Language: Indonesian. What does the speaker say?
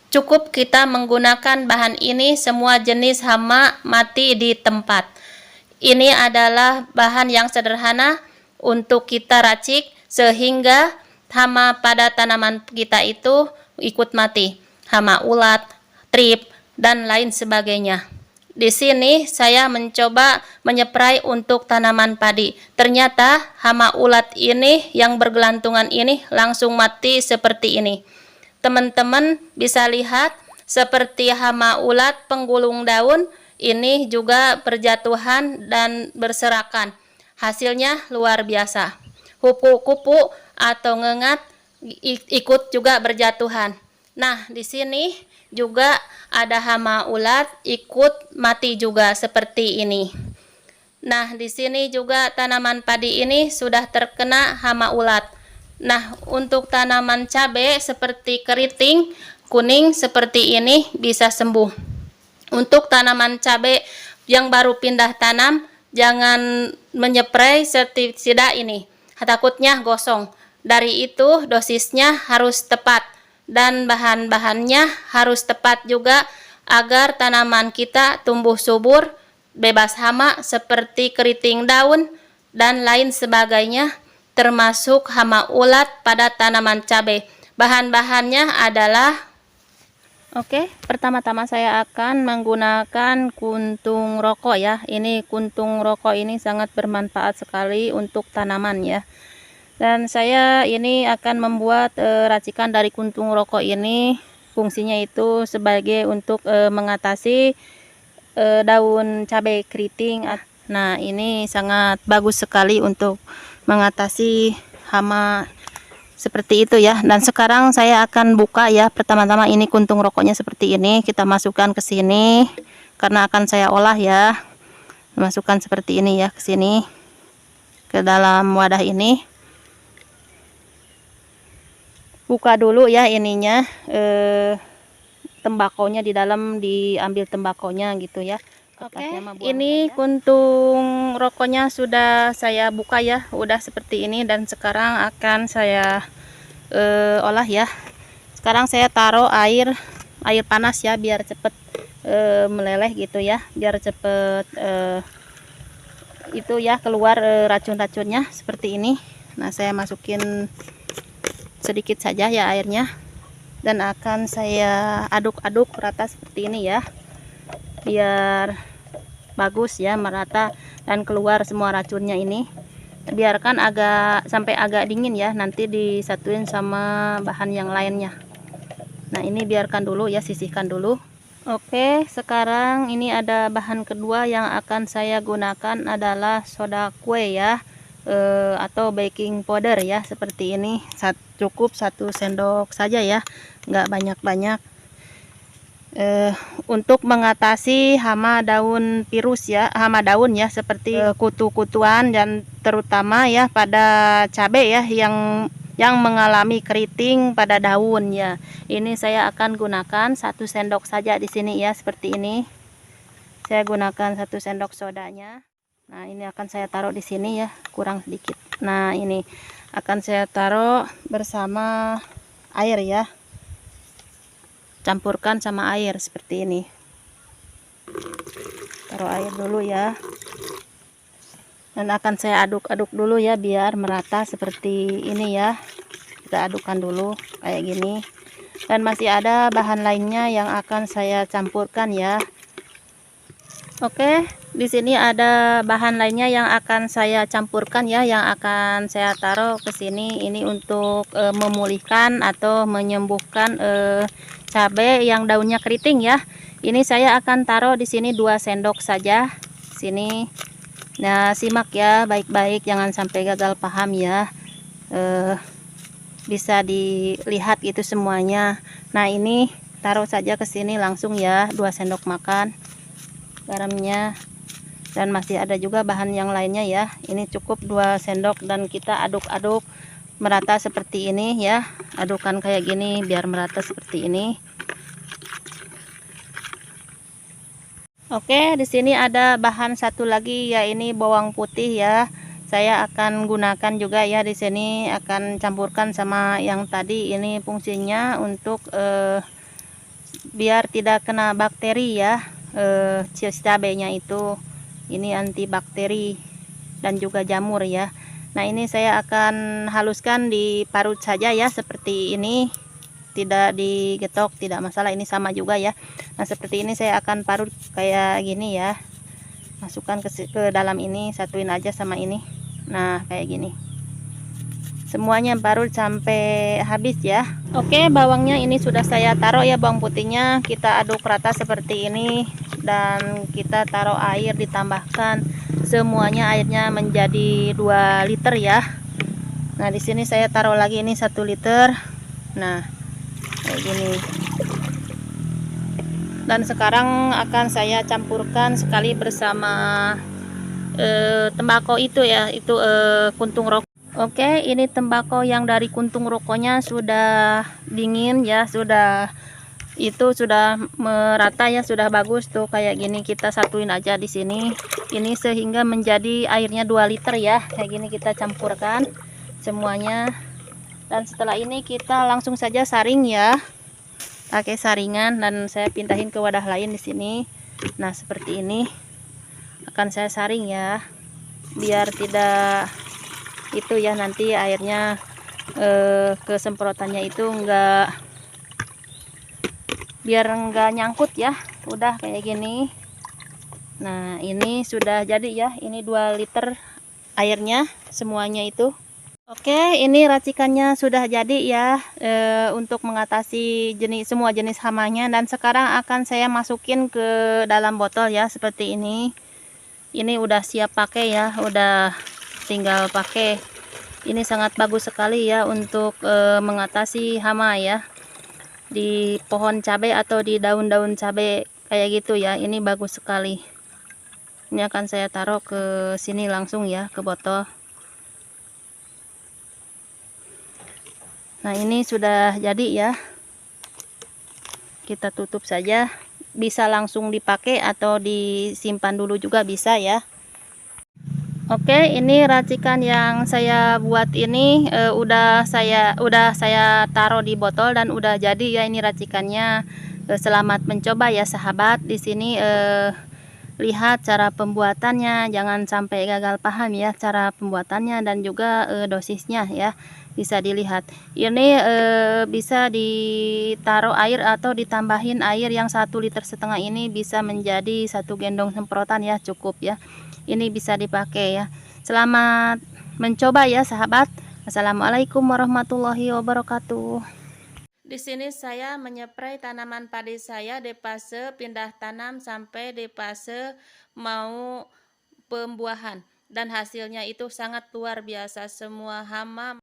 Cukup kita menggunakan bahan ini, semua jenis hama mati di tempat. Ini adalah bahan yang sederhana untuk kita racik sehingga hama pada tanaman kita itu ikut mati. Hama ulat, trip, dan lain sebagainya. Di sini saya mencoba menyeprai untuk tanaman padi. Ternyata hama ulat ini yang bergelantungan ini langsung mati seperti ini. Teman-teman bisa lihat seperti hama ulat penggulung daun ini juga berjatuhan dan berserakan. Hasilnya luar biasa. Kupu-kupu atau ngengat ikut juga berjatuhan. Nah, di sini juga ada hama ulat ikut mati juga seperti ini. Nah, di sini juga tanaman padi ini sudah terkena hama ulat. Nah, untuk tanaman cabai seperti keriting, kuning seperti ini bisa sembuh. Untuk tanaman cabai yang baru pindah tanam, jangan menyeprai pestisida ini. Takutnya gosong. Dari itu dosisnya harus tepat dan bahan-bahannya harus tepat juga agar tanaman kita tumbuh subur, bebas hama seperti keriting daun dan lain sebagainya, termasuk hama ulat pada tanaman cabai. Bahan-bahannya adalah pertama-tama saya akan menggunakan kuntung rokok ya. Ini kuntung rokok ini sangat bermanfaat sekali untuk tanaman ya. Dan saya ini akan membuat racikan dari kuntung rokok ini. Fungsinya itu sebagai untuk mengatasi daun cabai keriting. Nah, ini sangat bagus sekali untuk mengatasi hama seperti itu ya. Dan sekarang saya akan buka ya. Pertama-tama ini kuntung rokoknya seperti ini. Kita masukkan ke sini karena akan saya olah ya. Masukkan seperti ini ya ke sini, ke dalam wadah ini. Buka dulu ya ininya, tembakonya di dalam, diambil tembakonya gitu ya. Ini kuntung rokoknya sudah saya buka ya, udah seperti ini. Dan sekarang akan saya olah ya. Sekarang saya taruh air panas ya, biar cepet meleleh gitu ya, biar cepet itu ya keluar racun-racunnya seperti ini. Nah, saya masukin sedikit saja ya airnya, dan akan saya aduk-aduk rata seperti ini ya, biar bagus ya, merata dan keluar semua racunnya ini. Biarkan sampai agak dingin ya, nanti disatuin sama bahan yang lainnya. Nah, ini biarkan dulu ya, sisihkan dulu. Oke, sekarang ini ada bahan kedua yang akan saya gunakan adalah soda kue ya, atau baking powder ya, seperti ini. Cukup 1 sendok saja ya, nggak banyak-banyak, untuk mengatasi hama daun virus ya, hama daun ya, seperti kutu-kutuan, dan terutama ya pada cabai ya yang mengalami keriting pada daun ya. Ini saya akan gunakan 1 sendok saja di sini ya, seperti ini. Saya gunakan 1 sendok sodanya. Nah, ini akan saya taruh di sini ya, kurang sedikit. Nah, ini akan saya taruh bersama air ya. Campurkan sama air seperti ini. Taruh air dulu ya. Dan akan saya aduk-aduk dulu ya, biar merata seperti ini ya. Kita adukkan dulu kayak gini. Dan masih ada bahan lainnya yang akan saya campurkan ya. Oke, di sini ada bahan lainnya yang akan saya campurkan ya, yang akan saya taruh ke sini. Ini untuk memulihkan atau menyembuhkan cabai yang daunnya keriting ya. Ini saya akan taruh di sini 2 sendok saja. Sini. Nah, simak ya baik-baik, jangan sampai gagal paham ya. Bisa dilihat itu semuanya. Nah, ini taruh saja ke sini langsung ya, 2 sendok makan garamnya. Dan masih ada juga bahan yang lainnya ya. Ini cukup 2 sendok, dan kita aduk-aduk merata seperti ini ya. Adukan kayak gini biar merata seperti ini. Oke, di sini ada bahan satu lagi ya, ini bawang putih ya. Saya akan gunakan juga ya, di sini akan campurkan sama yang tadi. Ini fungsinya untuk biar tidak kena bakteri ya. Cabenya itu ini antibakteri dan juga jamur ya. Nah, ini saya akan haluskan diparut saja ya, seperti ini, tidak digetok, tidak masalah, ini sama juga ya. Nah, seperti ini saya akan parut kayak gini ya, masukkan ke dalam ini, satuin aja sama ini. Nah, kayak gini semuanya parut sampai habis ya. Oke, bawangnya ini sudah saya taruh ya, bawang putihnya kita aduk rata seperti ini, dan kita taruh air, ditambahkan semuanya, airnya menjadi 2 liter ya. Nah, di sini saya taruh lagi ini 1 liter. Nah, kayak gini. Dan sekarang akan saya campurkan sekali bersama tembakau itu ya, itu kuntung rokok. Oke, ini tembakau yang dari kuntung rokoknya sudah dingin ya, sudah merata ya, sudah bagus tuh kayak gini. Kita satuin aja di sini. Ini sehingga menjadi airnya 2 liter ya. Kayak gini kita campurkan semuanya. Dan setelah ini kita langsung saja saring ya. Pakai saringan, dan saya pindahin ke wadah lain di sini. Nah, seperti ini akan saya saring ya. Biar tidak itu ya, nanti airnya ke semprotannya itu biar enggak nyangkut ya. Udah kayak gini. Nah, ini sudah jadi ya, ini 2 liter airnya semuanya itu. Oke, ini racikannya sudah jadi ya, untuk mengatasi semua jenis hamanya. Dan sekarang akan saya masukin ke dalam botol ya, seperti ini. Ini udah siap pakai ya, udah tinggal pakai. Ini sangat bagus sekali ya untuk mengatasi hama ya di pohon cabai atau di daun-daun cabai kayak gitu ya. Ini bagus sekali. Ini akan saya taruh ke sini langsung ya, ke botol. Nah, ini sudah jadi ya. Kita tutup saja. Bisa langsung dipakai atau disimpan dulu juga bisa ya. Oke, ini racikan yang saya buat ini udah saya taruh di botol dan udah jadi ya, ini racikannya. Selamat mencoba ya sahabat. Di sini lihat cara pembuatannya, jangan sampai gagal paham ya cara pembuatannya, dan juga dosisnya ya. Bisa dilihat. Ini bisa ditaruh air atau ditambahin air yang 1,5 liter ini, bisa menjadi 1 gendong semprotan ya, cukup ya. Ini bisa dipakai ya. Selamat mencoba ya sahabat. Assalamualaikum warahmatullahi wabarakatuh. Di sini saya menyeprai tanaman padi saya di fase pindah tanam sampai di fase mau pembuahan, dan hasilnya itu sangat luar biasa. Semua hama